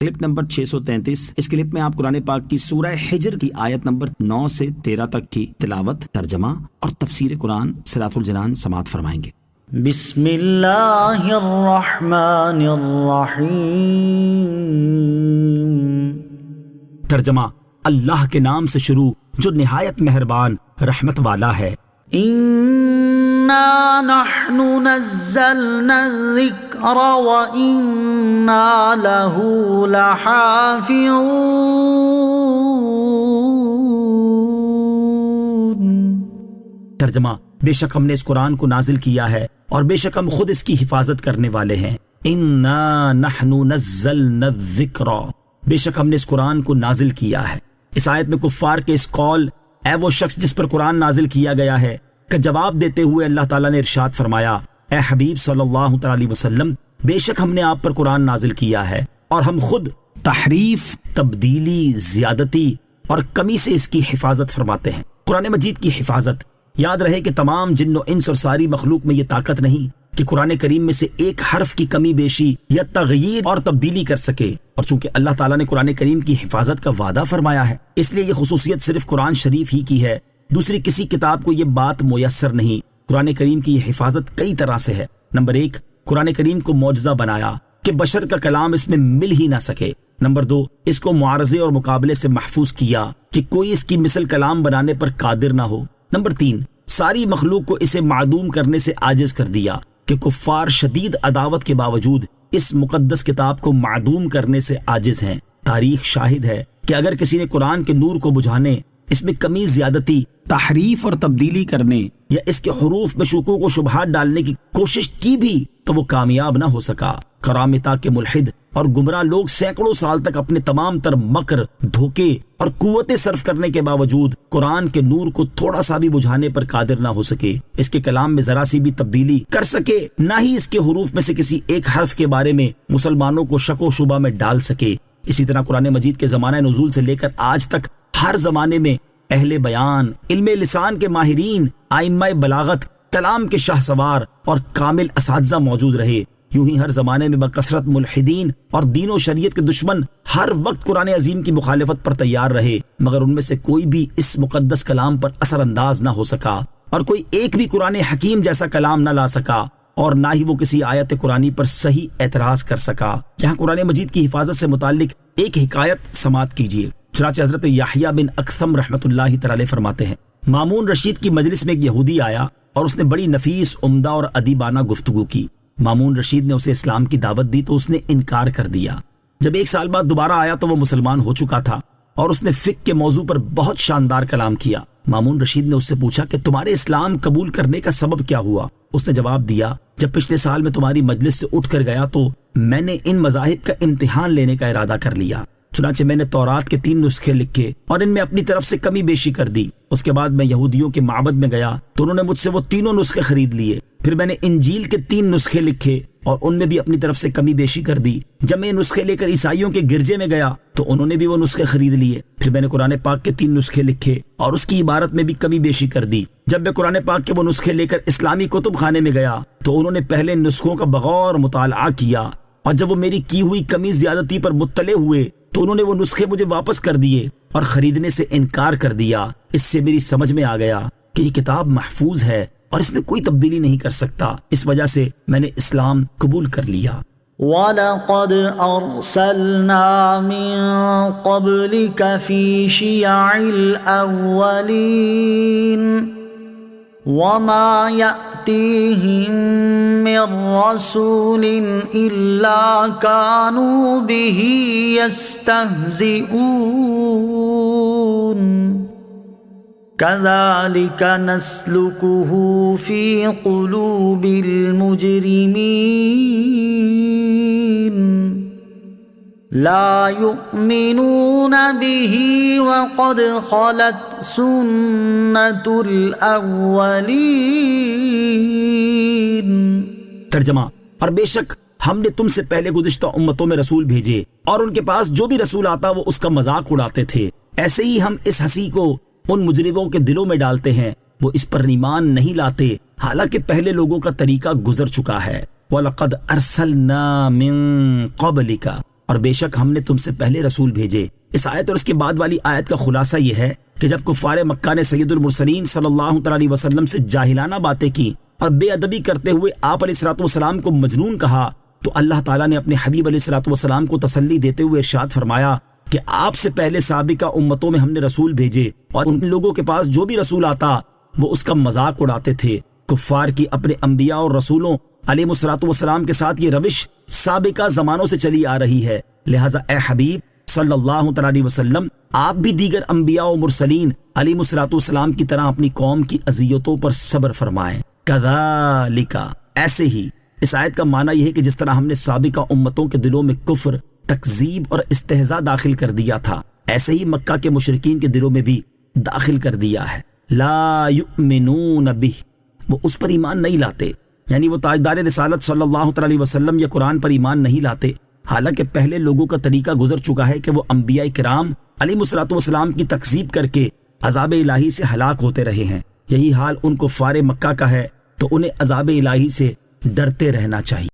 Clip number 633۔ اس clip میں آپ قرآن پاک کی سورہ حجر کی آیت نمبر 9 سے 13 تک کی تلاوت، ترجمہ اور تفسیر قرآن صراط الجنان سماعت فرمائیں گے۔ بسم اللہ الرحمن الرحیم۔ ترجمہ: اللہ کے نام سے شروع جو نہایت مہربان رحمت والا ہے۔ اِنَّا نَحْنُ نَزَّلْنَا الذِّكْرَ وَإِنَّا لَهُ لَحَافِظُونَ۔ ترجمہ: بے شک ہم نے اس قرآن کو نازل کیا ہے اور بے شک ہم خود اس کی حفاظت کرنے والے ہیں۔ اِنَّا نَحْنُ نَزَّلْنَا الذِّكْرَ، بے شک ہم نے اس قرآن کو نازل کیا ہے۔ اس آیت میں کفار کے اس قول اے وہ شخص جس پر قرآن نازل کیا گیا ہے کا جواب دیتے ہوئے اللہ تعالیٰ نے ارشاد فرمایا: اے حبیب صلی اللہ تعالی علیہ وسلم، بے شک ہم نے آپ پر قرآن نازل کیا ہے اور ہم خود تحریف، تبدیلی، زیادتی اور کمی سے اس کی حفاظت فرماتے ہیں۔ قرآن مجید کی حفاظت، یاد رہے کہ تمام جن و انس اور ساری مخلوق میں یہ طاقت نہیں کہ قرآن کریم میں سے ایک حرف کی کمی بیشی یا تغییر اور تبدیلی کر سکے، اور چونکہ اللہ تعالیٰ نے قرآن کریم کی حفاظت کا وعدہ فرمایا ہے اس لیے یہ خصوصیت صرف قرآن شریف ہی کی ہے، دوسری کسی کتاب کو یہ بات میسر نہیں۔ قرآن کریم کی یہ حفاظت کئی طرح سے ہے۔ نمبر 1، قرآن کریم کو معجزہ بنایا کہ بشر کا کلام اس میں مل ہی نہ سکے۔ نمبر 2، اس کو معارضے اور مقابلے سے محفوظ کیا کہ کوئی اس کی مثل کلام بنانے پر قادر نہ ہو۔ نمبر 3، ساری مخلوق کو اسے معدوم کرنے سے عاجز کر دیا کہ کفار شدید عداوت کے باوجود اس مقدس کتاب کو معدوم کرنے سے عاجز ہیں۔ تاریخ شاہد ہے کہ اگر کسی نے قرآن کے نور کو بجھانے، اس میں کمی، زیادتی، تحریف اور تبدیلی کرنے یا اس کے حروف میں شکوک و شبہات ڈالنے کی کوشش کی بھی تو وہ کامیاب نہ ہو سکا۔ کرامتا کے ملحد اور گمراہ لوگ سینکڑوں سال تک اپنے تمام تر مکر، دھوکے اور قوتیں صرف کرنے کے باوجود قرآن کے نور کو تھوڑا سا بھی بجھانے پر قادر نہ ہو سکے، اس کے کلام میں ذرا سی بھی تبدیلی کر سکے، نہ ہی اس کے حروف میں سے کسی ایک حرف کے بارے میں مسلمانوں کو شک و شبہ میں ڈال سکے۔ اسی طرح قرآن مجید کے زمانہ نزول سے لے کر آج تک ہر زمانے میں اہل بیان، علم لسان کے ماہرین، ائمہ بلاغت، کلام کے شاہ سوار اور کامل اساتذہ موجود رہے۔ یوں ہی ہر زمانے میں بکثرت ملحدین اور دین و شریعت کے دشمن ہر وقت قرآن عظیم کی مخالفت پر تیار رہے، مگر ان میں سے کوئی بھی اس مقدس کلام پر اثر انداز نہ ہو سکا، اور کوئی ایک بھی قرآن حکیم جیسا کلام نہ لا سکا، اور نہ ہی وہ کسی آیت قرآنی پر صحیح اعتراض کر سکا۔ یہاں قرآن مجید کی حفاظت سے متعلق ایک حکایت سماعت کیجیے۔ چنانچہ حضرت یحییٰ بن اکثم رحمۃ اللہ تعالی فرماتے ہیں، مامون رشید کی مجلس میں ایک یہودی آیا اور اس نے بڑی نفیس، عمدہ اور ادیبانہ گفتگو کی۔ مامون رشید نے اسے اسلام کی دعوت دی تو اس نے انکار کر دیا۔ جب 1 سال بعد دوبارہ آیا تو وہ مسلمان ہو چکا تھا اور اس نے فقہ کے موضوع پر بہت شاندار کلام کیا۔ مامون رشید نے اس سے پوچھا کہ تمہارے اسلام قبول کرنے کا سبب کیا ہوا؟ اس نے جواب دیا، جب پچھلے سال میں تمہاری مجلس سے اٹھ کر گیا تو میں نے ان مذاہب کا امتحان لینے کا ارادہ کر لیا، چنانچہ میں نے تورات کے 3 نسخے لکھے اور ان میں اپنی طرف سے کمی بیشی کر دی۔ اس کے بعد میں یہودیوں کے معبد میں گیا تو انہوں نے مجھ سے وہ 3 نسخے خرید لیے۔ پھر میں نے انجیل کے 3 نسخے لکھے اور ان میں بھی اپنی طرف سے کمی بیشی کر دی۔ جب میں نسخے لے کر عیسائیوں کے گرجے میں گیا تو انہوں نے بھی وہ نسخے خرید لیے۔ پھر میں نے قرآن پاک کے 3 نسخے لکھے اور اس کی عبارت میں بھی کمی بیشی کر دی۔ جب میں قرآن پاک کے وہ نسخے لے کر اسلامی کتب خانے میں گیا تو انہوں نے پہلے نسخوں کا بغور مطالعہ کیا، اور جب وہ میری کی ہوئی کمی زیادتی پر مطلع ہوئے تو انہوں نے وہ نسخے مجھے واپس کر دیے اور خریدنے سے انکار کر دیا۔ اس سے میری سمجھ میں آ گیا کہ یہ کتاب محفوظ ہے اور اس میں کوئی تبدیلی نہیں کر سکتا، اس وجہ سے میں نے اسلام قبول کر لیا۔ وَلَقَدْ أَرْسَلْنَا مِن قَبْلِكَ فِي شِيَعِ الْأَوَّلِينَ وَمَا يَأْتِيهِم مِّن رَّسُولٍ إِلَّا كَانُوا بِهِ يَسْتَهْزِئُونَ كَذَلِكَ نَسْلُكُهُ فِي قُلُوبِ الْمُجْرِمِينَ لَا يُؤْمِنُونَ بِهِ وَقَدْ خَلَتْ سُنَّةُ الْأَوَّلِينَ۔ ترجمہ: اور بے شک ہم نے تم سے پہلے گزشتہ امتوں میں رسول بھیجے اور ان کے پاس جو بھی رسول آتا وہ اس کا مذاق اڑاتے تھے، ایسے ہی ہم اس ہنسی کو ان مجرموں کے دلوں میں ڈالتے ہیں، وہ اس پر ایمان نہیں لاتے حالانکہ پہلے لوگوں کا طریقہ گزر چکا ہے۔ وَلَقَدْ أَرْسَلْنَا مِن قَبْلِكَ، اور بے شک ہم نے تم سے پہلے رسول بھیجے۔ اس آیت اور اس کے بعد والی آیت کا خلاصہ یہ ہے کہ جب کفار مکہ نے سید المرسلین صلی اللہ تعالی علیہ وسلم سے جاہلانہ باتیں کی اور بے ادبی کرتے ہوئے آپ علیہ الصلوۃ والسلام کو مجنون کہا، تو اللہ تعالیٰ نے اپنے حبیب علیہ الصلوۃ والسلام کو تسلی دیتے ہوئے ارشاد فرمایا کہ آپ سے پہلے سابقہ امتوں میں ہم نے رسول بھیجے، اور ان لوگوں کے پاس جو بھی رسول آتا وہ اس کا مذاق اڑاتے تھے۔ کفار کی اپنے انبیاء اور رسولوں علیہ الصلوۃ والسلام کے ساتھ یہ روش سابقہ زمانوں سے چلی آ رہی ہے، لہٰذا اے حبیب صلی اللہ تعالی علیہ وسلم آپ بھی دیگر انبیاء و مرسلین علیہ الصلوۃ والسلام کی طرح اپنی قوم کی اذیتوں پر صبر فرمائیں۔ کذالک، ایسے ہی۔ اس آیت کا معنی یہ ہے کہ جس طرح ہم نے سابقہ امتوں کے دلوں میں کفر، تکذیب اور استہزاء داخل کر دیا تھا، ایسے ہی مکہ کے مشرکین کے دلوں میں بھی داخل کر دیا ہے۔ لا یؤمنون بہ، وہ اس پر ایمان نہیں لاتے، یعنی وہ تاجدار رسالت صلی اللہ تعالی علیہ وسلم یا قرآن پر ایمان نہیں لاتے، حالانکہ پہلے لوگوں کا طریقہ گزر چکا ہے کہ وہ انبیاء کرام علیہ الصلوۃ والسلام کی تکذیب کر کے عذاب الہی سے ہلاک ہوتے رہے ہیں۔ یہی حال ان کفار مکہ کا ہے، تو انہیں عذاب الہی سے ڈرتے رہنا چاہیے۔